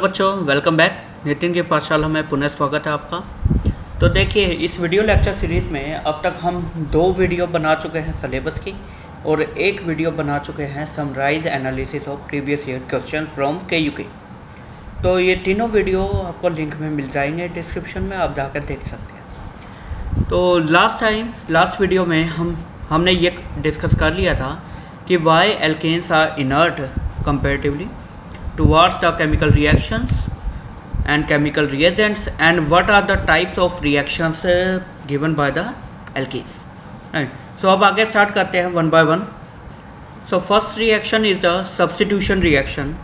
बच्चों welcome back. Nitin की पाठशाला में पुनः स्वागत है आपका। तो देखिए, इस वीडियो लेक्चर सीरीज़ में अब तक हम 2 वीडियो बना चुके हैं सिलेबस की और 1 वीडियो बना चुके हैं summarise analysis of previous year question from KUK। तो ये तीनों वीडियो आपको लिंक में मिल जाएंगे डिस्क्रिप्शन में, आप जाकर देख सकते हैं। तो लास्ट वीडियो में हमने ये डिस्कस कर लिया था कि why alkanes are inert comparatively towards the chemical reactions and chemical reagents, and what are the types of reactions given by the alkenes. Right. So अब आगे स्टार्ट करते हैं one by one. So first reaction is the substitution reaction.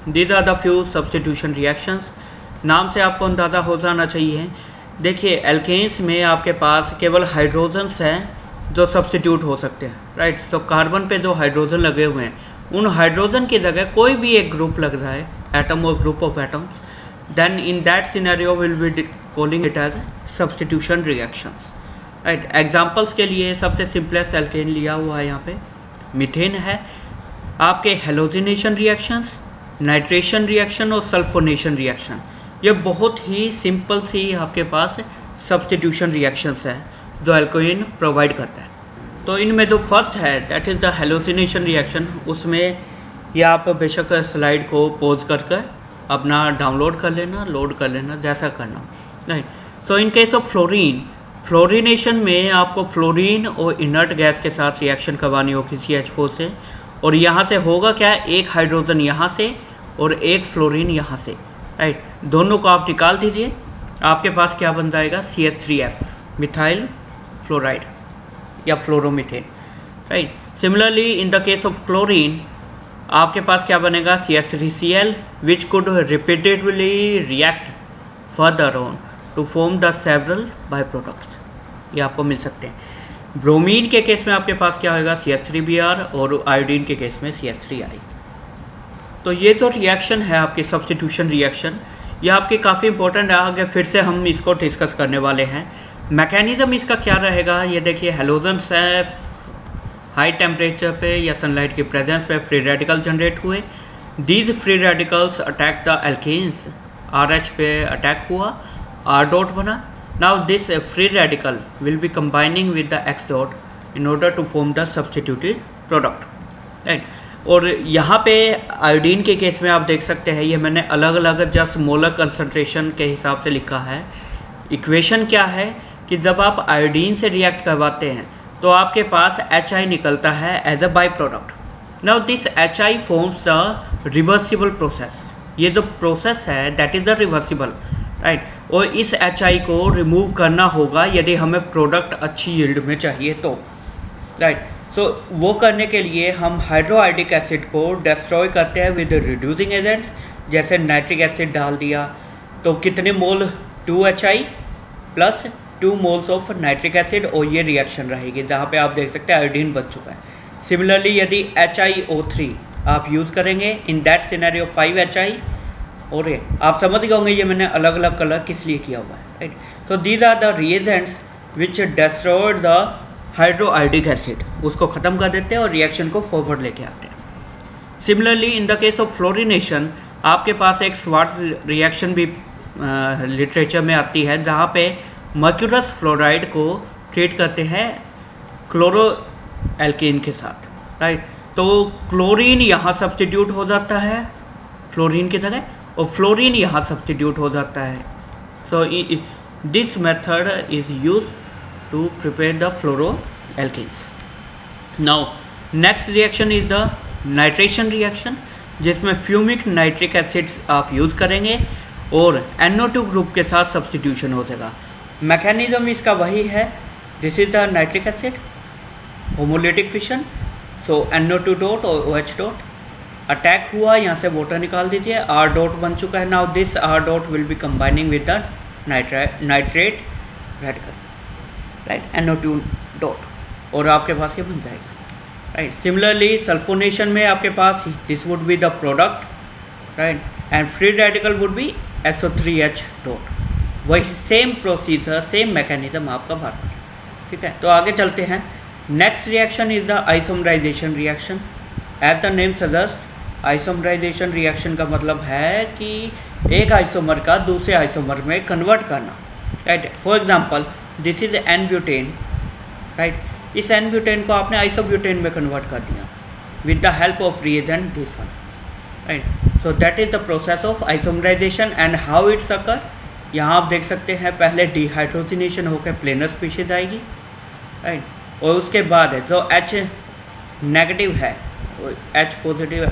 These are the few substitution reactions. नाम से आपको अंदाज़ा हो जाना चाहिए। देखिए, एल्केन्स में आपके पास केवल हाइड्रोजन्स हैं जो सब्स्टिट्यूट हो सकते हैं, राइट। सो कार्बन पे जो हाइड्रोजन लगे हुए हैं, उन हाइड्रोजन की जगह कोई भी एक ग्रुप लग जाए, एटम और group of atoms, then in that scenario will be calling it as substitution reactions, right. Examples के लिए सबसे सिंपलेस्ट एल्केन लिया हुआ है यहाँ पे, मीथेन है। आपके हेलोजिनेशन रिएक्शंस, नाइट्रेशन रिएक्शन और सल्फोनेशन रिएक्शन, ये बहुत ही सिंपल सी आपके पास सब्स्टिट्यूशन रिएक्शंस है जो एल्केन प्रोवाइड करता है। तो इनमें जो फर्स्ट है that is the halogenation reaction. उसमें ये आप बेशक स्लाइड को पॉज करके अपना डाउनलोड कर लेना, लोड कर लेना, जैसा करना, right. So in case of fluorination में आपको फ्लोरीन और इनर्ट गैस के साथ रिएक्शन करवानी होगी CH4 से, और यहाँ से होगा क्या, एक हाइड्रोजन यहाँ से और एक फ्लोरीन यहाँ से, राइट। दोनों को आप निकाल दीजिए, आपके पास क्या बन जाएगा, CH3F, मिथाइल फ्लोराइड या fluoromethane, right. Similarly in the case of chlorine आपके पास क्या बनेगा, CH3Cl which could repeatedly react further on to form the several by products, ये आपको मिल सकते हैं। ब्रोमीन के केस में आपके पास क्या होगा, CH3Br, और आयोडीन के केस में CH3I। तो ये जो रिएक्शन है आपकी सब्स्टिट्यूशन रिएक्शन, ये आपकी काफ़ी इंपॉर्टेंट है। आगे फिर से हम इसको डिस्कस करने वाले हैं। मैकेनिज़्म इसका क्या रहेगा, ये देखिए, हेलोजन्स है, हाई टेम्परेचर पे या सनलाइट की प्रेजेंस पे फ्री रेडिकल जनरेट हुए। These free radicals attack the alkanes, RH पे अटैक हुआ, R डॉट बना। Now this free radical will be combining with the X dot in order to form the substituted product, right. और यहाँ पे iodine के case में आप देख सकते हैं, ये मैंने अलग अलग जस्ट मोलर कंसनट्रेशन के हिसाब से लिखा है। इक्वेशन क्या है कि जब आप आयोडीन से रिएक्ट करवाते हैं तो आपके पास HI निकलता है as a by product. Now this HI forms the reversible process. ये जो प्रोसेस है that is the reversible, right. और इस HI को रिमूव करना होगा यदि हमें प्रोडक्ट अच्छी यील्ड में चाहिए तो, राइट। सो वो करने के लिए हम हाइड्रोआयोडिक एसिड को डिस्ट्रॉय करते हैं विद रिड्यूसिंग एजेंट्स, जैसे नाइट्रिक एसिड डाल दिया तो कितने मोल, 2HI plus 2 moles of nitric acid, और ये रिएक्शन रहेगी जहाँ पे आप देख सकते हैं आयोडीन बच चुका है। सिमिलरली यदि HiO3 आप यूज़ करेंगे, इन दैट सिनेरियो 5HI, और ये आप समझ गए होंगे ये मैंने अलग अलग कलर किस लिए किया हुआ है, right. So these are the reagents which destroyed the hydroiodic acid, उसको ख़त्म कर देते हैं और रिएक्शन को फॉरवर्ड लेके आते हैं। Similarly in the case of fluorination आपके पास एक स्वार्ट्ज रिएक्शन भी लिटरेचर में आती है, जहाँ पे मर्क्यूरस फ्लोराइड को ट्रीट करते हैं क्लोरो एल्केन के साथ, राइट। तो क्लोरीन यहाँ सब्स्टिट्यूट हो जाता है फ्लोरीन की जगह, और फ्लोरीन यहाँ सब्स्टिट्यूट हो जाता है। So this method is use to prepare the fluoro alkanes. Now next reaction is the nitration reaction, जिसमें फ्यूमिक नाइट्रिक एसिड आप यूज़ करेंगे और NO2 ग्रुप के साथ सब्स्टिट्यूशन हो जाएगा। मैकेनिज्म इसका वही है, this is the nitric acid, homolytic fission, so NO2 dot और OH डॉट अटैक हुआ, यहाँ से वाटर निकाल दीजिए, R डॉट बन चुका है। Now this R dot will be combining with the nitrate radical, right, NO2 dot, और आपके पास ये बन जाएगा, राइट। सिमिलरली सल्फोनेशन में आपके पास this would be the product, right, and free radical would be SO3H dot. वही सेम प्रोसीजर, सेम मैकेनिज्म आपका बार, ठीक है। तो आगे चलते हैं। Next reaction is the isomerisation reaction. As the name suggest, isomerisation reaction का मतलब है कि एक आइसोमर का दूसरे आइसोमर में कन्वर्ट करना, right. For example this is n butane, right. इस एन ब्यूटेन को आपने आइसोब्यूटेन में कन्वर्ट कर दिया with the help of reagent this one, right. So that is the process of isomerisation and how it's occur. यहाँ आप देख सकते हैं पहले डिहाइड्रोजिनेशन होकर प्लेनर स्पीशीज आएगी, राइट, और उसके बाद जो H नेगेटिव है, H पॉजिटिव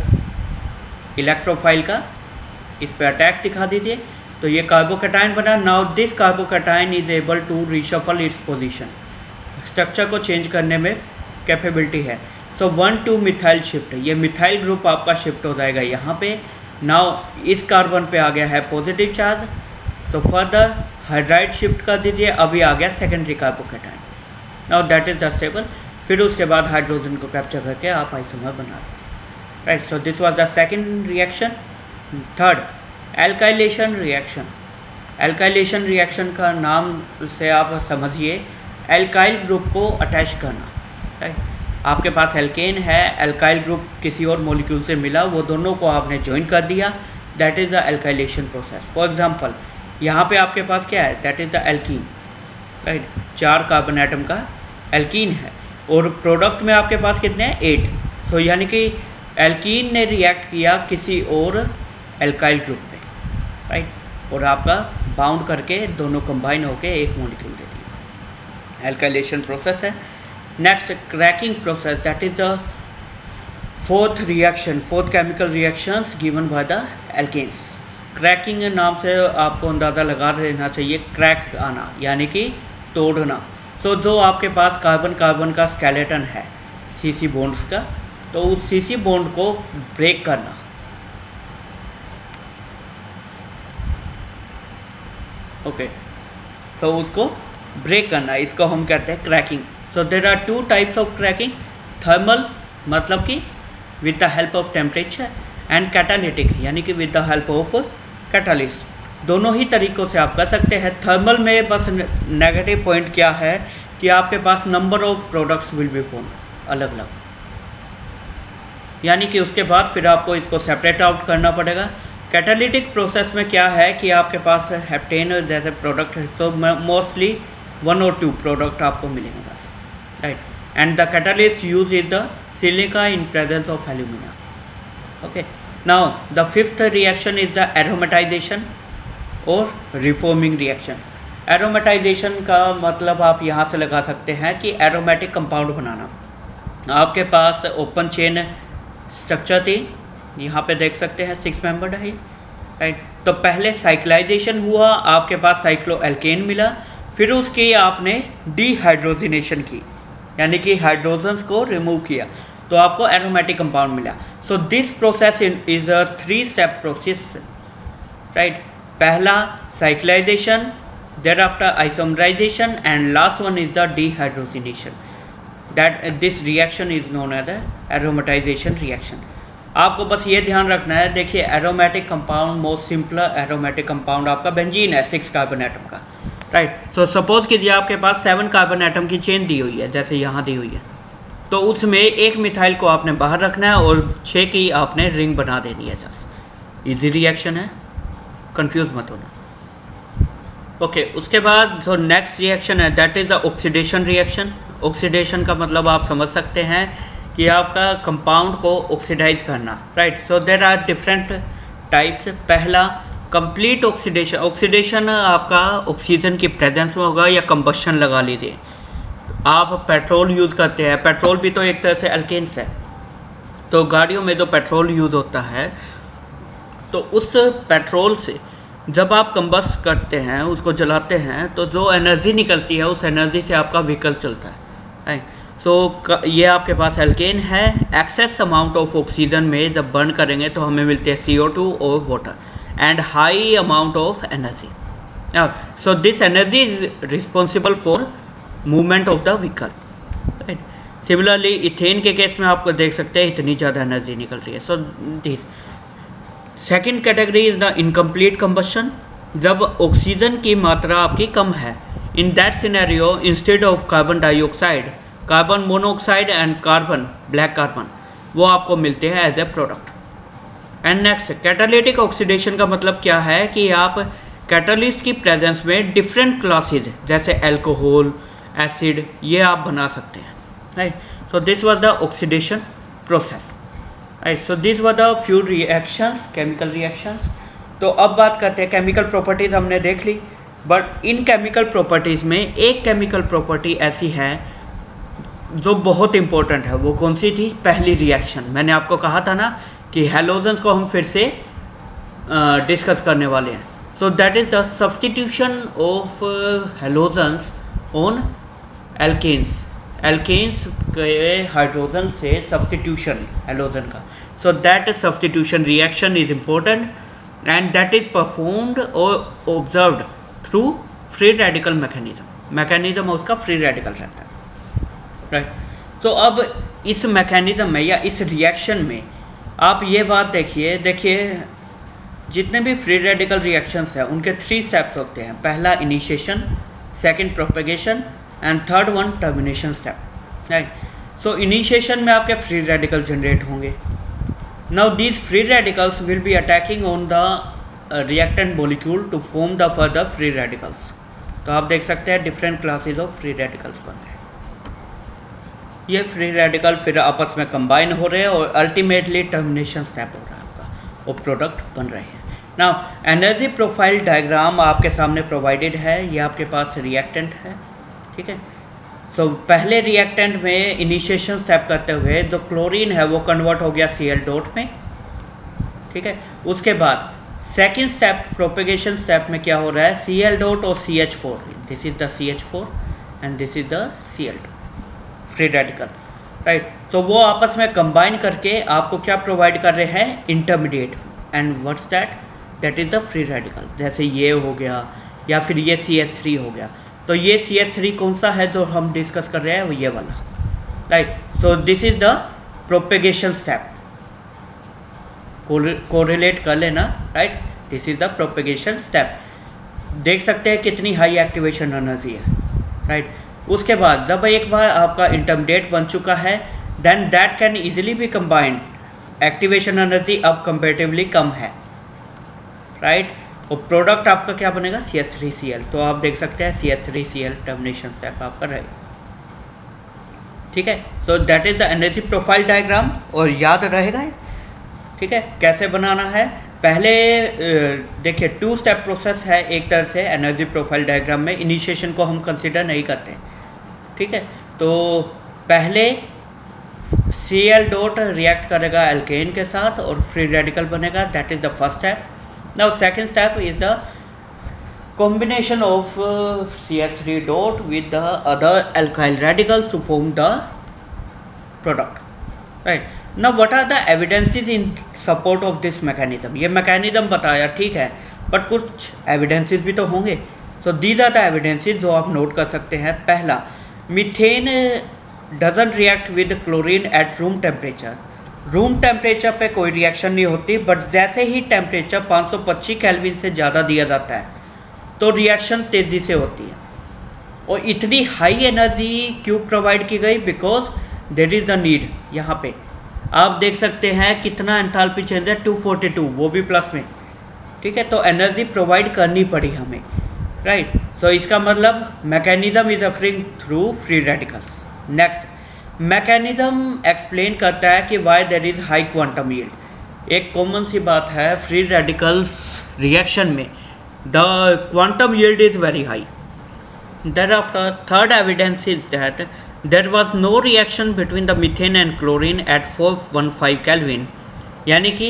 इलेक्ट्रोफाइल का, इस पे अटैक दिखा दीजिए, तो ये कार्बोकैटायन बना। Now this carbocation is able to reshuffle its position, structure को चेंज करने में कैपेबिलिटी है। सो 1,2 मिथाइल शिफ्ट, ये मिथाइल ग्रुप आपका शिफ्ट हो जाएगा यहाँ पे। नाउ इस कार्बन पे आ गया है पॉजिटिव चार्ज, तो फर्दर हाइड्राइड शिफ्ट कर दीजिए, अभी आ गया secondary carbocation. Now that is the stable. फिर उसके बाद हाइड्रोजन को कैप्चर करके आप आइसोमर बना दीजिए, right. So this was the second reaction. Third, alkylation reaction. Alkylation reaction का नाम से आप समझिए एल्काइल ग्रुप को अटैच करना, राइट। आपके पास एल्केन है, एल्काइल ग्रुप किसी और मॉलिक्यूल से मिला, वो दोनों को आपने ज्वाइन कर दिया, that is the alkylation process. For example यहाँ पे आपके पास क्या है, that is the alkene, right. 4 carbon atom का एल्कीन है और प्रोडक्ट में आपके पास कितने हैं, 8। तो यानी कि एल्कीन ने रिएक्ट किया किसी और एल्काइल ग्रुप पे, राइट, और आपका बाउंड करके दोनों कंबाइन होके एक मॉलिक्यूल दे दिया। एल्काइलेशन प्रोसेस है। Next, cracking process, that is the fourth reaction, fourth chemical reactions given by the alkanes. Cracking नाम से आपको अंदाज़ा लगा देना चाहिए, क्रैक आना यानी कि तोड़ना। तो जो आपके पास कार्बन कार्बन का स्केलेटन है सीसी बॉन्ड्स का, तो उस सीसी बॉन्ड को ब्रेक करना, ओके, तो उसको ब्रेक करना, इसको हम कहते हैं cracking. So there are 2 types of cracking, thermal मतलब कि with the help of temperature, and catalytic यानी कि with the help of catalyst. दोनों ही तरीक़ों से आप कर सकते हैं। थर्मल में बस नेगेटिव पॉइंट क्या है कि आपके पास number of products will be form अलग अलग, यानी कि उसके बाद फिर आपको इसको सेपरेट आउट करना पड़ेगा। कैटालिटिक प्रोसेस में क्या है कि आपके पास हेप्टेन जैसे प्रोडक्ट है, तो मोस्टली 1 और 2 प्रोडक्ट आपको मिलेंगे बस, right. And the catalyst use is the silica in presence of alumina, okay. Now the fifth reaction is the aromatisation और रिफॉर्मिंग रिएक्शन। एरोमेटाइजेशन का मतलब आप यहाँ से लगा सकते हैं कि एरोमेटिक कंपाउंड बनाना। आपके पास ओपन चेन स्ट्रक्चर थी, यहाँ पे देख सकते हैं 6 मेंबर्ड है, राइट। तो पहले साइक्लाइजेशन हुआ, आपके पास साइक्लो एल्केन मिला, फिर उसकी आपने डिहाइड्रोजिनेशन की यानी कि हाइड्रोजन्स को रिमूव किया, तो आपको एरोमेटिक कंपाउंड मिला। So this process is a 3 step process, right. पहला cyclisation, thereafter isomerisation, and last one is the dehydrogenation. That this reaction is known as the aromatisation reaction. आपको बस ये ध्यान रखना है, देखिए aromatic compound, most simple aromatic compound आपका benzene है 6 कार्बन एटम का, राइट। सो सपोज कीजिए आपके पास 7 कार्बन एटम की चेन दी हुई है, जैसे यहाँ दी हुई है, तो उसमें एक मिथाइल को आपने बाहर रखना है और 6 की आपने रिंग बना देनी है। जस्ट इजी रिएक्शन है, कंफ्यूज मत होना, ओके। उसके बाद जो नेक्स्ट रिएक्शन है that is the oxidation reaction. Oxidation का मतलब आप समझ सकते हैं कि आपका कंपाउंड को ऑक्सीडाइज करना, right. So there are different types. पहला कंप्लीट ऑक्सीडेशन। ऑक्सीडेशन आपका ऑक्सीजन की प्रेजेंस में होगा या कंबशन लगा लीजिए। आप पेट्रोल यूज़ करते हैं, पेट्रोल भी तो एक तरह से अल्केन्स है, तो गाड़ियों में जो पेट्रोल यूज़ होता है, तो उस पेट्रोल से जब आप कंबस्ट करते हैं, उसको जलाते हैं, तो जो एनर्जी निकलती है उस एनर्जी से आपका व्हीकल चलता है, राइट। सो ये आपके पास एल्केन है। एक्सेस अमाउंट ऑफ ऑक्सीजन में जब बर्न करेंगे तो हमें मिलते हैं CO2 और water and high amount of energy. So this energy is responsible for movement of the vehicle, right. Similarly ethane के केस में आपको देख सकते हैं इतनी ज़्यादा एनर्जी निकल रही है। So this second category is the incomplete combustion, जब ऑक्सीजन की मात्रा आपकी कम है। In that scenario instead of carbon dioxide, carbon monoxide and carbon black carbon वो आपको मिलते हैं as a product, and next, catalytic oxidation का मतलब क्या है कि आप कैटालिस्ट की प्रेजेंस में डिफरेंट क्लासेज जैसे अल्कोहल, एसिड, ये आप बना सकते हैं, right. So this was the oxidation process, right. So this were the few reactions, chemical reactions. तो अब बात करते हैं केमिकल प्रॉपर्टीज़ हमने देख ली, बट इन केमिकल प्रॉपर्टीज़ में एक केमिकल प्रॉपर्टी ऐसी है जो बहुत इंपॉर्टेंट है। वो कौन सी थी? पहली रिएक्शन। मैंने आपको कहा था ना कि हैलोजेंस को हम फिर से डिस्कस करने वाले हैं। So that is the substitution of halogens on alkanes. Alkanes के हाइड्रोजन से सब्सटीट्यूशन हैलोजन का। So that substitution reaction is important and that is performed और observed through free radical mechanism उसका फ्री रेडिकल रहता है, राइट। तो अब इस मैकेनिज्म में या इस रिएक्शन में आप ये बात देखिए जितने भी फ्री रेडिकल रिएक्शंस हैं उनके 3 स्टेप्स होते हैं। पहला initiation, second propagation and third one termination step, right. So initiation में आपके फ्री रेडिकल जनरेट होंगे। Now these free radicals will be attacking on the reactant molecule to form the further free radicals. तो आप देख सकते हैं different classes of free radicals बन रहे हैं। ये फ्री रेडिकल फिर आपस में कंबाइन हो रहे हैं और अल्टीमेटली टर्मिनेशन स्टेप हो रहा है आपका और प्रोडक्ट बन रहे हैं। नाउ एनर्जी प्रोफाइल डायग्राम आपके सामने प्रोवाइडेड है। ये आपके पास रिएक्टेंट है, ठीक है। सो पहले रिएक्टेंट में इनिशिएशन स्टेप करते हुए जो क्लोरीन है वो कन्वर्ट हो गया Cl में, ठीक है। उसके बाद सेकेंड स्टेप प्रोपेगेशन स्टेप में क्या हो रहा है? Cl और CH4, this is the CH4 and this is the Cl2 free radical, right. तो वो आपस में कंबाइन करके आपको क्या प्रोवाइड कर रहे हैं? Intermediate. And what's that? That is the free radical. जैसे ये हो गया या फिर ये CH3 हो गया। तो ये CH3 कौन सा है जो हम डिस्कस कर रहे हैं? वो ये वाला, right. So this is the propagation step, correlate कर लेना, right. This is the propagation step. देख सकते हैं कितनी हाई एक्टिवेशन एनर्जी है, राइट। उसके बाद जब एक बार आपका इंटरमीडिएट बन चुका है then that can easily be combined. Activation energy अब कंपेरेटिवली कम है, राइट। और प्रोडक्ट आपका क्या बनेगा? CH3Cl। तो आप देख सकते हैं CH3Cl टर्मिनेशन स्टेप आपका रहेगा, ठीक है। सो that is the energy profile diagram. और याद रहेगा, ठीक है, कैसे बनाना है? पहले देखिए 2 स्टेप प्रोसेस है एक तरह से एनर्जी प्रोफाइल डायग्राम में। इनिशिएशन को हम कंसिडर नहीं करते, ठीक है। तो पहले Cl रिएक्ट करेगा एल्केन के साथ और फ्री रेडिकल बनेगा, that is the first step. Now second step is the combination of CH3 with the other alkyl radicals to form the product, right। now what are the evidences in support of this mechanism? ये mechanism बताया, ठीक है, but कुछ evidences भी तो होंगे। so these are the evidences जो आप नोट कर सकते हैं। पहला, methane doesn't react with chlorine at room temperature। Room temperature पे कोई रिएक्शन नहीं होती, बट जैसे ही टेम्परेचर 525 केल्विन से ज़्यादा दिया जाता है तो रिएक्शन तेज़ी से होती है। और इतनी हाई एनर्जी क्यों प्रोवाइड की गई? Because there is the need. यहाँ पे आप देख सकते हैं कितना एंथैल्पी चेंज है, 242, वो भी प्लस में, ठीक है। तो एनर्जी प्रोवाइड करनी पड़ी हमें, राइट। सो इसका मतलब mechanism is occurring through free radicals. Next, mechanism explain करता है कि why there is high quantum yield. एक कॉमन सी बात है फ्री रेडिकल्स रिएक्शन में, the quantum yield is very high. Thereafter, third evidence is that there was no reaction between the methane and chlorine at 415 Kelvin। यानी कि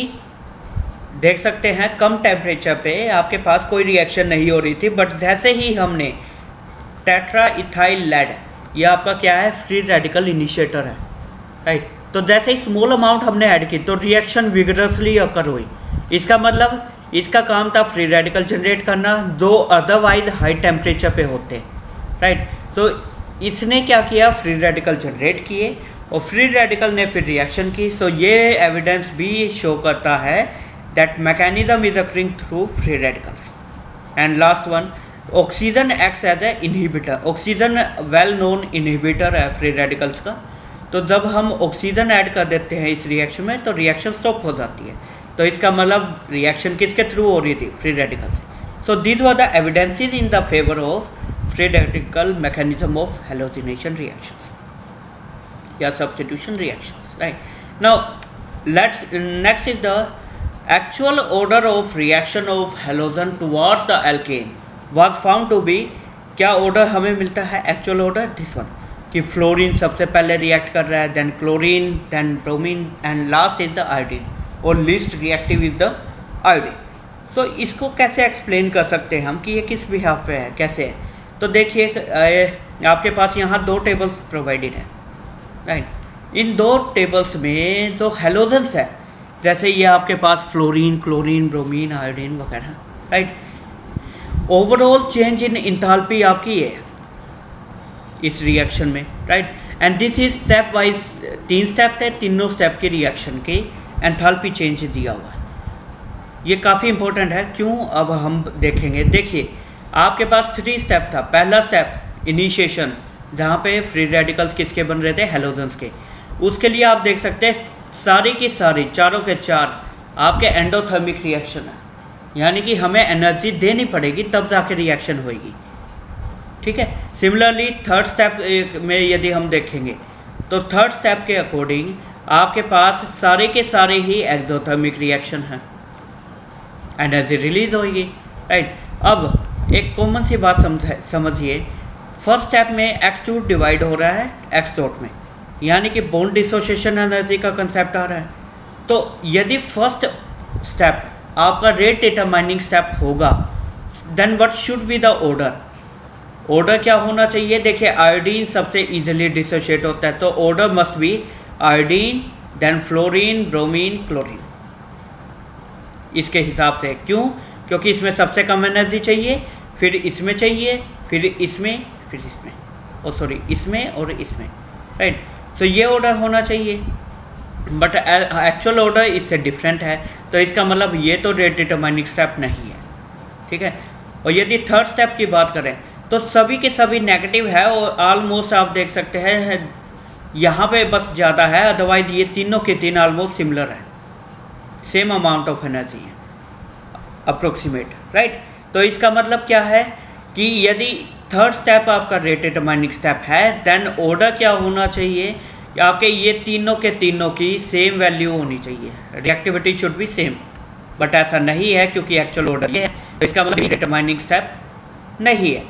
देख सकते हैं कम टेम्परेचर पे आपके पास कोई रिएक्शन नहीं हो रही थी, बट जैसे ही हमने टेट्रा इथाइल लेड, ये आपका क्या है? फ्री रेडिकल इनिशिएटर है, राइट। तो जैसे ही स्मॉल अमाउंट हमने ऐड की तो रिएक्शन विगरसली अकर हुई। इसका मतलब इसका काम था फ्री रेडिकल जनरेट करना जो अदरवाइज हाई टेम्परेचर पे होते, राइट। तो इसने क्या किया? फ्री रेडिकल जनरेट किए और फ्री रेडिकल ने फिर रिएक्शन की। सो ये एविडेंस भी शो करता है that mechanism is occurring through free radicals. And last one, oxygen acts as a inhibitor. Oxygen well known inhibitor है फ्री रेडिकल्स का। तो जब हम ऑक्सीजन ऐड कर देते हैं इस रिएक्शन में तो रिएक्शन स्टॉप हो जाती है। तो इसका मतलब रिएक्शन किसके थ्रू हो रही थी, फ्री रेडिकल से। So these were the evidences in the favour of free radical mechanism of halogenation reactions या substitution reactions, right. Now let's next is the actual order of reaction of halogen towards the alkane was found to be, क्या order हमें मिलता है actual order, this one, कि fluorine सबसे पहले react कर रहा है, then chlorine, then bromine and last is the iodine, और least reactive is the iodine. सो इसको कैसे एक्सप्लेन कर सकते हैं हम कि ये किस बिहाफ पे है, कैसे है। तो देखिए आपके पास यहाँ दो टेबल्स प्रोवाइडेड है, राइट। इन दो टेबल्स में जो हेलोजेंस है, जैसे ये आपके पास फ्लोरीन, क्लोरीन, ब्रोमीन, आयोडीन वगैरह, right. Overall change in enthalpy आपकी है इस रिएक्शन में, right. And this is step wise, 3 step थे, तीनों स्टेप के रिएक्शन के एंथैल्पी चेंज दिया हुआ है। ये काफ़ी इंपॉर्टेंट है, क्यों अब हम देखेंगे। देखिए आपके पास 3 स्टेप था। पहला स्टेप इनिशिएशन, जहाँ पे फ्री रेडिकल्स किसके बन रहे थे, हेलोजेंस के। उसके लिए आप देख सकते हैं सारी की सारी, चारों के चार आपके एंडोथर्मिक रिएक्शन है, यानी कि हमें एनर्जी देनी पड़ेगी तब जाके रिएक्शन होगी, ठीक है। सिमिलरली थर्ड स्टेप में यदि हम देखेंगे तो थर्ड स्टेप के अकॉर्डिंग आपके पास सारे के सारे ही एक्सोथर्मिक रिएक्शन हैं, एनर्जी रिलीज होगी, राइट। अब एक कॉमन सी बात समझिए, फर्स्ट स्टेप में X2 डिवाइड हो रहा है X डॉट में, यानी कि बॉन्ड डिसोसिएशन एनर्जी का कंसेप्ट आ रहा है। तो यदि फर्स्ट स्टेप आपका रेट डिटरमाइनिंग स्टेप होगा, then what should be the order. Order क्या होना चाहिए, देखिए आयोडीन सबसे इजीली डिसोशिएट होता है, तो order must be iodine, then fluorine, bromine, chlorine, इसके हिसाब से। क्यों, क्योंकि इसमें सबसे कम एनर्जी चाहिए, फिर इसमें चाहिए, फिर इसमें, फिर इसमें, इसमें और इसमें, राइट। सो ये ऑर्डर होना चाहिए, बट एक्चुअल ऑर्डर इससे डिफरेंट है, तो इसका मतलब ये तो रेट डिटरमाइनिंग स्टेप नहीं है, ठीक है। और यदि थर्ड स्टेप की बात करें तो सभी के सभी नेगेटिव है, और ऑलमोस्ट आप देख सकते हैं यहाँ पे बस ज़्यादा है, अदरवाइज ये तीनों के तीन ऑलमोस्ट सिमिलर है, सेम अमाउंट ऑफ एनर्जी है अप्रोक्सीमेट, राइट। तो इसका मतलब क्या है कि यदि थर्ड स्टेप आपका रेट डिटरमाइनिंग स्टेप है, देन ऑर्डर क्या होना चाहिए कि आपके ये तीनों के तीनों की सेम वैल्यू होनी चाहिए, reactivity should be same, but ऐसा नहीं है क्योंकि एक्चुअल ऑर्डर ये है, तो इसका मतलब डिटरमाइनिंग स्टेप नहीं है।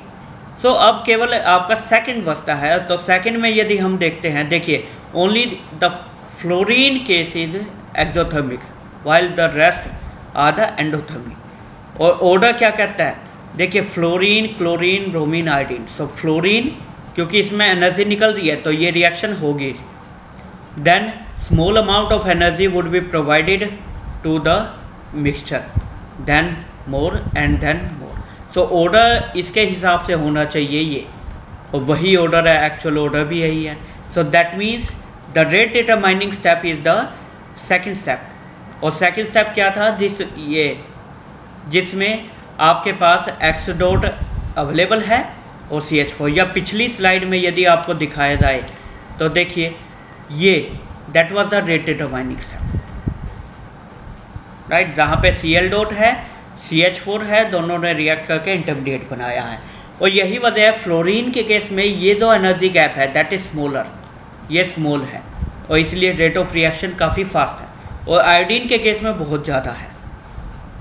सो अब केवल आपका सेकंड बचता है, तो सेकंड में यदि हम देखते हैं, देखिए only the fluorine case is exothermic while the rest are the endothermic. और ऑर्डर क्या कहता है, देखिए fluorine, chlorine, bromine, iodine. So fluorine क्योंकि इसमें एनर्जी निकल रही है तो ये रिएक्शन होगी, then small amount of energy would be provided to the mixture, then more and then more. So order इसके हिसाब से होना चाहिए ये, और वही ऑर्डर है, एक्चुअल ऑर्डर भी यही है। So that means the rate determining step is the second step. और सेकेंड स्टेप क्या था, जिसमें आपके पास एक्स डॉट अवेलेबल है और CH4, या पिछली स्लाइड में यदि आपको दिखाया जाए तो देखिए ये that was the rate determining step, right, जहाँ पे Cl डॉट है, CH4 है, दोनों ने रिएक्ट करके इंटरमीडिएट बनाया है। और यही वजह है फ्लोरीन के केस में ये जो एनर्जी गैप है दैट इज स्मॉलर, ये स्मॉल है, और इसलिए रेट ऑफ रिएक्शन काफ़ी फास्ट है। और आयोडीन के केस में बहुत ज़्यादा है,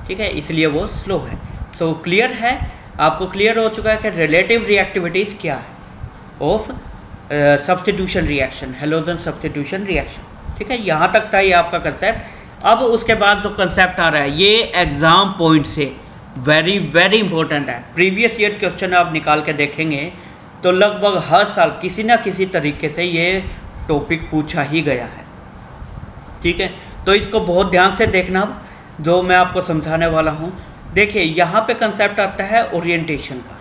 ठीक है, इसलिए वो स्लो है। सो क्लियर है, आपको क्लियर हो चुका है कि रिलेटिव रिएक्टिविटीज़ क्या है of substitution reaction, halogen substitution reaction, ठीक है। यहाँ तक था ये आपका कंसेप्ट। अब उसके बाद जो कंसेप्ट आ रहा है ये एग्ज़ाम पॉइंट से वेरी वेरी इंपॉर्टेंट है। प्रीवियस ईयर क्वेश्चन आप निकाल के देखेंगे तो लगभग हर साल किसी ना किसी तरीके से ये टॉपिक पूछा ही गया है, ठीक है। तो इसको बहुत ध्यान से देखना जो मैं आपको समझाने वाला हूँ। देखिए यहाँ पे कंसेप्ट आता है ओरिएंटेशन का।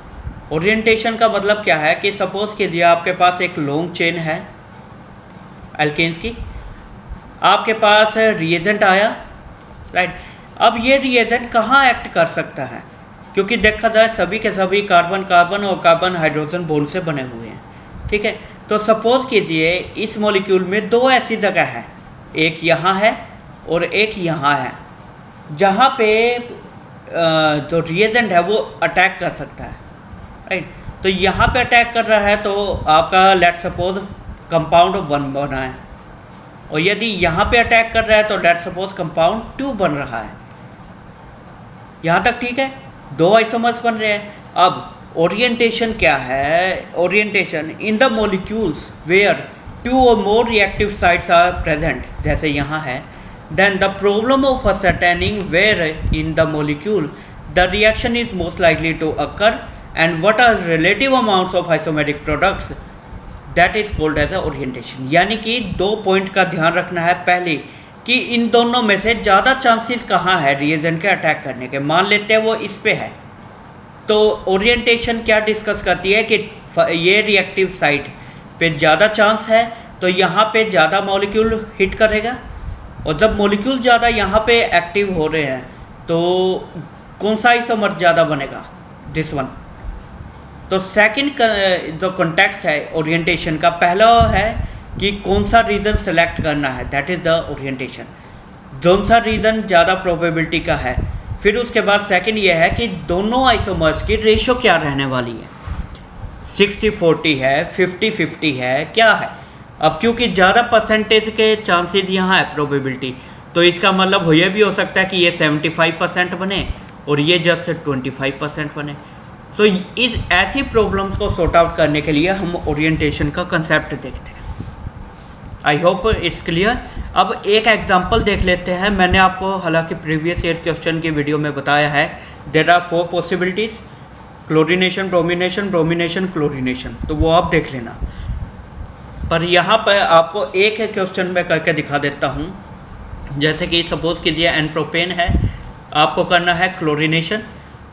ओरिएंटेशन का मतलब क्या है कि सपोज़ कीजिए आपके पास एक लॉन्ग चेन है एल्केन्स की, आपके पास रिएजेंट आया, राइट। अब ये रिएजेंट कहाँ एक्ट कर सकता है, क्योंकि देखा जाए सभी के सभी कार्बन कार्बन और कार्बन हाइड्रोजन बॉन्ड से बने हुए हैं, ठीक है। तो सपोज़ कीजिए इस मॉलिक्यूल में दो ऐसी जगह है, एक यहाँ है और एक यहाँ है, जहाँ पे जो रिएजेंट है वो अटैक कर सकता है, राइट। तो यहाँ पे अटैक कर रहा है तो आपका लेट सपोज कंपाउंड 1 बना है, और यदि यहाँ पे अटैक कर रहा है तो लेट सपोज कंपाउंड 2 बन रहा है। यहाँ तक ठीक है, 2 आइसोमर्स बन रहे हैं। अब ओरिएंटेशन क्या है? Orientation in the molecules where 2 और more reactive sites are present, जैसे यहाँ है, then the problem of ascertaining where in the molecule the reaction is most likely to occur and what are relative amounts of isomeric products, that is called as a orientation। यानी कि 2 point का ध्यान रखना है। पहले कि इन दोनों में से ज़्यादा चांसेस कहाँ है रिएजेंट के अटैक करने के। मान लेते हैं वो इस पे है, तो ओरिएंटेशन क्या डिस्कस करती है कि ये रिएक्टिव साइट पे ज़्यादा चांस है तो यहाँ पे ज़्यादा मॉलिक्यूल हिट करेगा, और जब मॉलिक्यूल ज़्यादा यहाँ पे एक्टिव हो रहे हैं तो कौन सा आइसोमर ज़्यादा बनेगा? This one. तो सेकंड जो कॉन्टेक्स्ट है ओरिएंटेशन का, पहला है कि कौन सा रीजन सेलेक्ट करना है, दैट इज़ द ओरिएंटेशन। कौन सा रीजन ज़्यादा प्रोबेबिलिटी का है। फिर उसके बाद सेकंड ये है कि दोनों आइसोमर्स की रेशो क्या रहने वाली है, 60-40 है, 50-50 है, क्या है। अब क्योंकि ज़्यादा परसेंटेज के चांसेस यहाँ है प्रोबेबिलिटी, तो इसका मतलब ये भी हो सकता है कि ये 75% बने और ये जस्ट 25% बने। तो इस ऐसी प्रॉब्लम्स को सॉर्ट आउट करने के लिए हम ओरिएंटेशन का कंसेप्ट देखते हैं। I hope it's clear. अब एक एग्जांपल देख लेते हैं। मैंने आपको हालांकि प्रीवियस ईयर क्वेश्चन की वीडियो में बताया है, there are 4 possibilities, chlorination, bromination, bromination, chlorination, तो वो आप देख लेना। पर यहाँ पर आपको एक क्वेश्चन में करके दिखा देता हूँ। जैसे कि सपोज कीजिए एन प्रोपेन है, आपको करना है क्लोरीनेशन,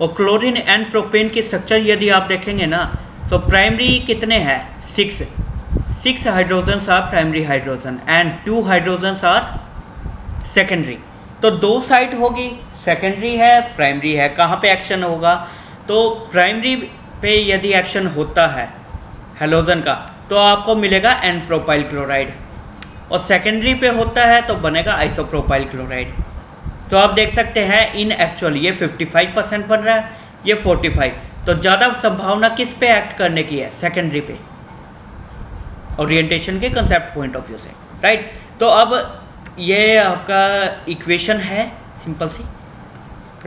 और क्लोरीन एन प्रोपेन की स्ट्रक्चर यदि आप देखेंगे ना तो प्राइमरी कितने हैं? 6 hydrogens are primary hydrogen and 2 hydrogens are secondary. तो 2 साइड होगी, सेकेंडरी है, प्राइमरी है। कहाँ पे एक्शन होगा? तो प्राइमरी पे यदि एक्शन होता है हेलोजन का तो आपको मिलेगा एन प्रोपाइल क्लोराइड, और सेकेंडरी पे होता है तो बनेगा आइसोप्रोपाइल क्लोराइड। तो आप देख सकते हैं इन एक्चुअल ये 55% बन रहा है, ये 45, तो ज़्यादा संभावना किस पे एक्ट करने की है? सेकेंडरी पे, ओरिएंटेशन के कंसेप्ट पॉइंट ऑफ व्यू से, राइट। तो अब ये आपका इक्वेशन है सिंपल सी,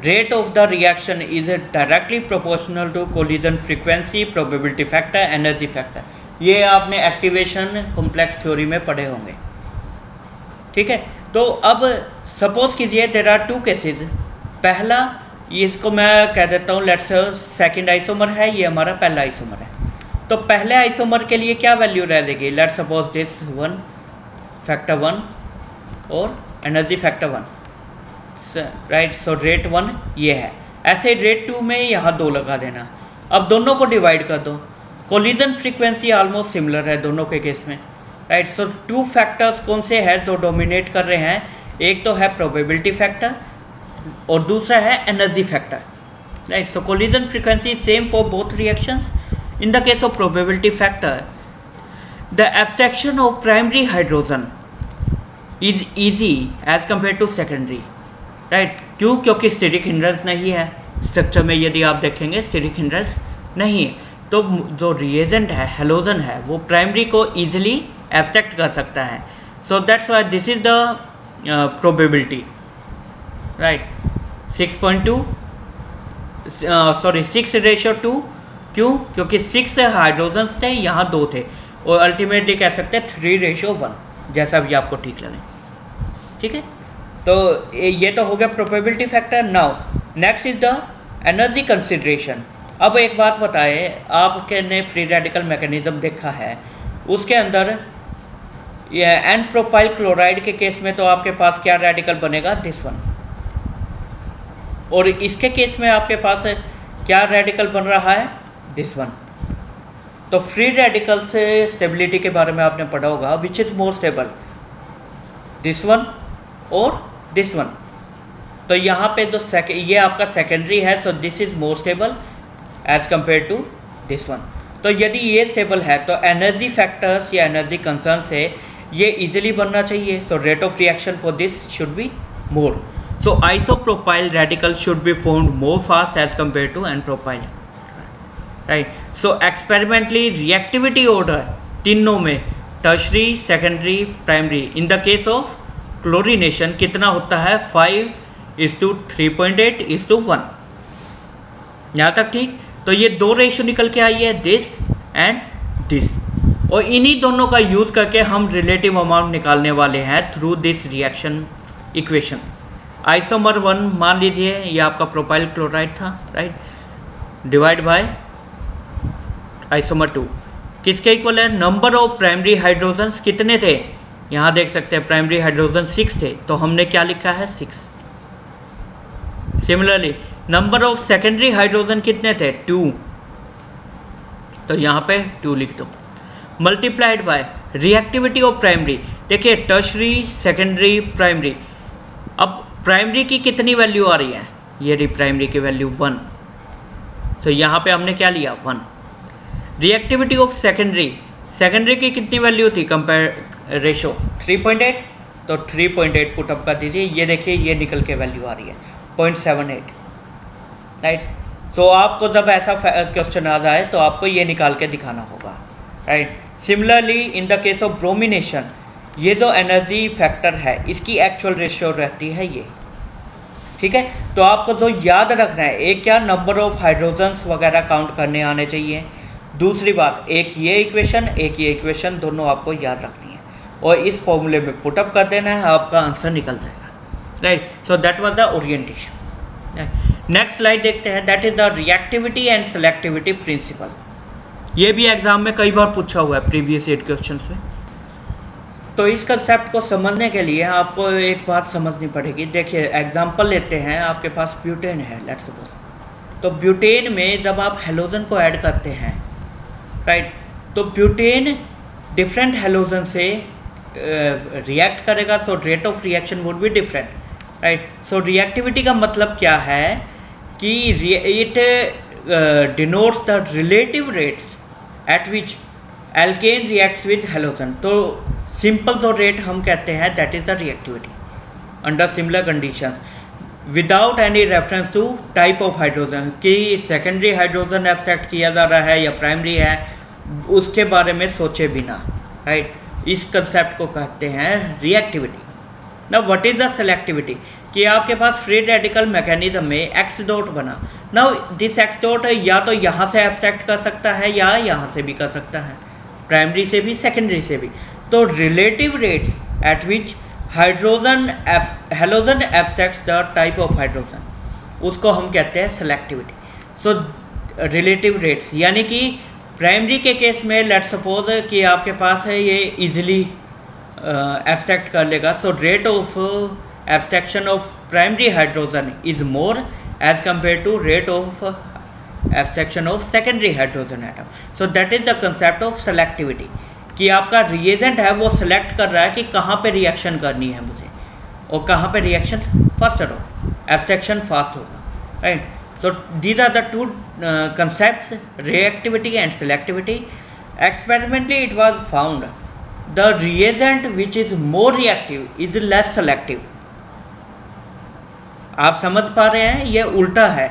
rate of the reaction is directly proportional to collision frequency, probability factor, energy factor. ये आपने एक्टिवेशन कॉम्प्लेक्स थ्योरी में पढ़े होंगे, ठीक है। तो अब सपोज कीजिए देयर आर 2 केसेस। पहला, इसको मैं कह देता हूँ लेट्स सेकंड आइसोमर है, ये हमारा पहला आइसोमर है। तो पहले आइसोमर के लिए क्या वैल्यू रह जाएगी? लेट्स सपोज दिस 1 फैक्टर 1 और energy factor 1, right. So rate 1 ये है। ऐसे रेट 2 में यहाँ 2 लगा देना। अब दोनों को डिवाइड कर दो, कोलिजन फ्रीक्वेंसी ऑलमोस्ट सिमिलर है दोनों के केस में, राइट। सो 2 फैक्टर्स कौन से हैं जो डोमिनेट कर रहे हैं? एक तो है प्रोबेबिलिटी फैक्टर और दूसरा है energy factor, right. So collision frequency same for both reactions. In the case of probability factor, the abstraction of primary hydrogen is easy as compared to secondary, right? क्यों? क्योंकि स्टेरिक हिंड्रेंस नहीं है structure में। यदि आप देखेंगे steric hindrance नहीं है, तो जो रिएजेंट है हेलोजन है वो प्राइमरी को easily एब्स्ट्रैक्ट कर सकता है। सो that's why this is the probability, right. 6.2 6:2। क्यों? क्योंकि 6 हाइड्रोजन्स थे, यहाँ 2 थे, और अल्टीमेटली कह सकते हैं 3:1, जैसा भी आपको ठीक लगे, ठीक है। तो ये तो हो गया probability factor. Now next is the energy consideration. अब एक बात बताए, आपने फ्री रेडिकल मैकेनिज्म देखा है, उसके अंदर ये एन प्रोपाइल क्लोराइड के केस में तो आपके पास क्या रेडिकल बनेगा? This one. और इसके केस में आपके पास क्या रेडिकल बन रहा है? This one. तो फ्री रेडिकल से स्टेबिलिटी के बारे में आपने पढ़ा होगा, which is more stable, this one और दिस वन। तो यहाँ पे जो ये आपका सेकेंडरी है, so this is more stable as compare to this one. तो यदि ये स्टेबल है तो एनर्जी फैक्टर्स या एनर्जी कंसर्न से ये इजीली बनना चाहिए। So rate of reaction for this should be more. So isopropyl radical should be formed more fast as compared to n-propyl, right? So experimentally reactivity order तीनों में tertiary, secondary, primary, in the case of chlorination कितना होता है 5:3.8:1। यहाँ तक ठीक। तो ये दो रेशियो निकल के आई है, दिस एंड दिस, और इन्हीं दोनों का यूज़ करके हम रिलेटिव अमाउंट निकालने वाले हैं through this reaction equation. Isomer 1 मान लीजिए ये आपका प्रोपाइल क्लोराइड था, राइट, डिवाइड बाय आइसोमर 2 किसके इक्वल है, नंबर ऑफ प्राइमरी हाइड्रोजन्स कितने थे, यहाँ देख सकते हैं प्राइमरी हाइड्रोजन 6 थे, तो हमने क्या लिखा है 6। Similarly number of secondary hydrogen कितने थे 2, तो यहाँ पे 2 लिख दो, multiplied by reactivity of primary. देखिए टर्शरी, सेकेंडरी, प्राइमरी, अब प्राइमरी की कितनी वैल्यू आ रही है, ये रही प्राइमरी की वैल्यू 1, तो यहाँ पे हमने क्या लिया 1। रिएक्टिविटी ऑफ सेकेंडरी, सेकेंडरी की कितनी वैल्यू थी, कंपेयर रेशो 3.8, तो 3.8 पुट अप कर दीजिए, ये देखिए ये निकल के वैल्यू आ रही है 0.78, राइट। तो आपको जब ऐसा क्वेश्चन आ जाए तो आपको ये निकाल के दिखाना होगा, right. Similarly in the case of bromination, ये जो एनर्जी फैक्टर है इसकी एक्चुअल रेशियो रहती है ये, ठीक है। तो आपको जो याद रखना है, एक क्या नंबर ऑफ हाइड्रोजन्स वगैरह काउंट करने आने चाहिए, दूसरी बात एक ये इक्वेशन एक ये इक्वेशन दोनों आपको याद रखनी है और इस फॉर्मूले में पुटअप कर देना है, आपका आंसर निकल जाएगा, right. So that was the orientation. Next slide देखते हैं, that is the reactivity and selectivity principle. ये भी एग्जाम में कई बार पूछा हुआ है प्रीवियस 8 क्वेश्चन में। तो इस कंसेप्ट को समझने के लिए आपको एक बात समझनी पड़ेगी। देखिए एग्जांपल लेते हैं, आपके पास ब्यूटेन है लेट्स सपोज, तो ब्यूटेन में जब आप हेलोजन को ऐड करते हैं, राइट, तो ब्यूटेन डिफरेंट हेलोजन से रिएक्ट करेगा, so rate of reaction would be different, right. So reactivity का मतलब क्या है कि it denotes the relative rates at which alkane reacts with halogen. तो सिंपल जो रेट हम कहते हैं that is the reactivity under similar conditions without any reference to type of hydrogen, कि सेकेंडरी हाइड्रोजन एब्स्ट्रैक्ट किया जा रहा है या प्राइमरी है, उसके बारे में सोचे बिना, राइट। इस कंसेप्ट को कहते हैं reactivity. Now what is the selectivity, कि आपके पास फ्री रेडिकल मैकेनिज्म में एक्स डॉट बना, नाउ दिस एक्स डॉट या तो यहाँ से एब्स्ट्रैक्ट कर सकता है या यहाँ से भी कर सकता है, प्राइमरी से भी सेकेंडरी से भी। तो relative rates at which halogen abstracts the type of hydrogen, उसको हम कहते हैं सेलेक्टिविटी। सो रिलेटिव रेट्स यानी कि प्राइमरी के केस में लेट्स सपोज कि आपके पास है ये इजीली एब्स्ट्रैक्ट कर लेगा, so rate of abstraction of primary hydrogen is more as compare to rate of abstraction of secondary hydrogen atom. So that is the concept of selectivity, कि आपका reagent है वो सिलेक्ट कर रहा है कि कहाँ पे रिएक्शन करनी है मुझे और कहाँ पे रिएक्शन फास्टर हो, एब्स्ट्रैक्शन फास्ट होगा, right. So these are the two concepts, reactivity and selectivity. Experimentally it was found the reagent which is more reactive is less selective. आप समझ पा रहे हैं, ये उल्टा है,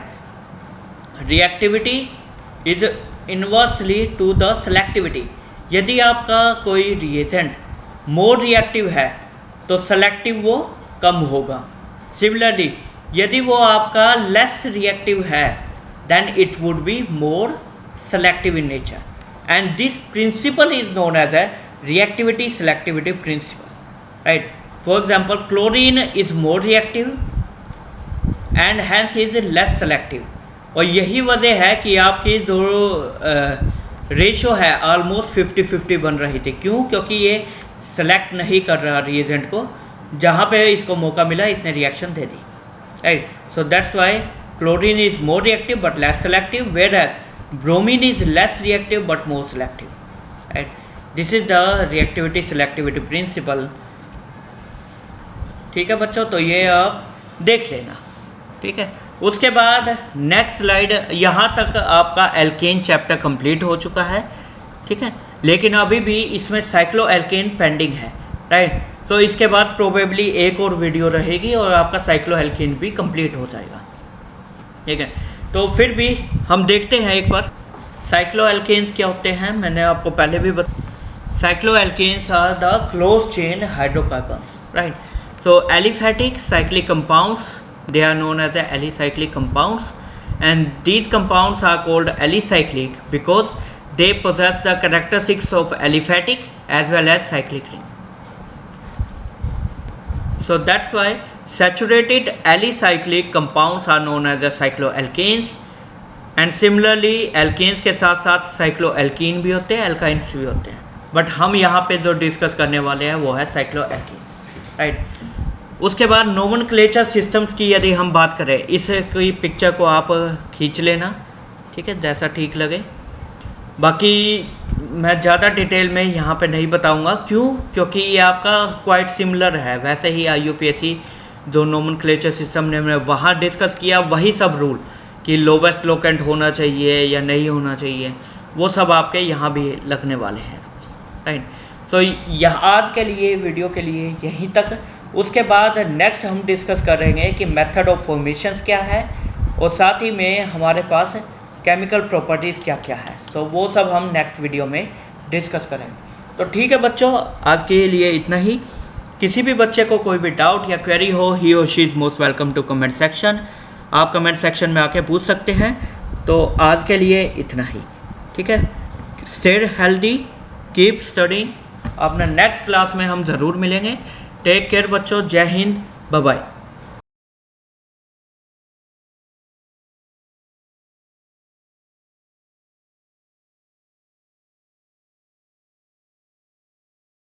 reactivity is inversely to the selectivity. यदि आपका कोई रिएजेंट मोर रिएक्टिव है तो सेलेक्टिव वो कम होगा। सिमिलरली यदि वो आपका लेस रिएक्टिव है then it would be more selective in nature, and this principle is known as a reactivity selectivity principle, right. For example chlorine is more reactive and hence is less selective, और यही वजह है कि आपकी जो ratio है almost 50-50 बन रही थी। क्यों? क्योंकि ये सेलेक्ट नहीं कर रहा रिएजेंट को, जहाँ पे इसको मौका मिला इसने रिएक्शन दे दी, right. So that's why chlorine is more reactive but less selective, whereas bromine is less reactive but more selective, right. This is the reactivity selectivity principle, ठीक है बच्चों। तो ये आप देख लेना, ठीक है। उसके बाद नेक्स्ट स्लाइड, यहाँ तक आपका एल्केन चैप्टर कंप्लीट हो चुका है, ठीक है। लेकिन अभी भी इसमें साइक्लो एल्केन पेंडिंग है, राइट। तो इसके बाद प्रोबेबली एक और वीडियो रहेगी और आपका साइक्लोएल्कीन भी कंप्लीट हो जाएगा, ठीक है। तो फिर भी हम देखते हैं एक बार साइक्लोएल्केन्स क्या होते हैं। मैंने आपको पहले भी cycloalkanes are the close chain hydrocarbons, right. So aliphatic cyclic compounds, they are known as the alicyclic compounds, and these compounds are called alicyclic because they possess the characteristics of aliphatic as well as cyclic ring. So that's why saturated alicyclic compounds are known as the cycloalkanes, and similarly alkanes के साथ साथ cycloalkene भी होते हैं, alkynes भी होते हैं, but हम यहाँ पे जो डिस्कस करने वाले हैं वो है साइक्लोएल्केन्स, राइट। उसके बाद नोमेनक्लेचर सिस्टम्स की यदि हम बात करें, इस की पिक्चर को आप खींच लेना, ठीक है, जैसा ठीक लगे। बाकी मैं ज़्यादा डिटेल में यहाँ पे नहीं बताऊँगा, क्यों? क्योंकि ये आपका क्वाइट सिमिलर है, वैसे ही IUPAC जो नोमेनक्लेचर सिस्टम ने हमने वहाँ डिस्कस किया, वही सब रूल कि लोवेस्ट लोकेंट होना चाहिए या नहीं होना चाहिए, वो सब आपके यहाँ भी लगने वाले हैं, राइट। तो यह आज के लिए वीडियो के लिए यहीं तक। उसके बाद नेक्स्ट हम डिस्कस करेंगे कि मेथड ऑफ फॉर्मेशंस क्या है और साथ ही में हमारे पास केमिकल प्रॉपर्टीज़ क्या क्या है। सो वो सब हम नेक्स्ट वीडियो में डिस्कस करेंगे। तो ठीक है बच्चों, आज के लिए इतना ही। किसी भी बच्चे को कोई भी डाउट या क्वेरी हो, ही और she is most welcome to comment section. आप कमेंट सेक्शन में आके पूछ सकते हैं। तो आज के लिए इतना ही, ठीक है। Stay healthy, keep studying. अपना नेक्स्ट क्लास में हम ज़रूर मिलेंगे। टेक केयर बच्चों, जय हिंद, बाय बाय।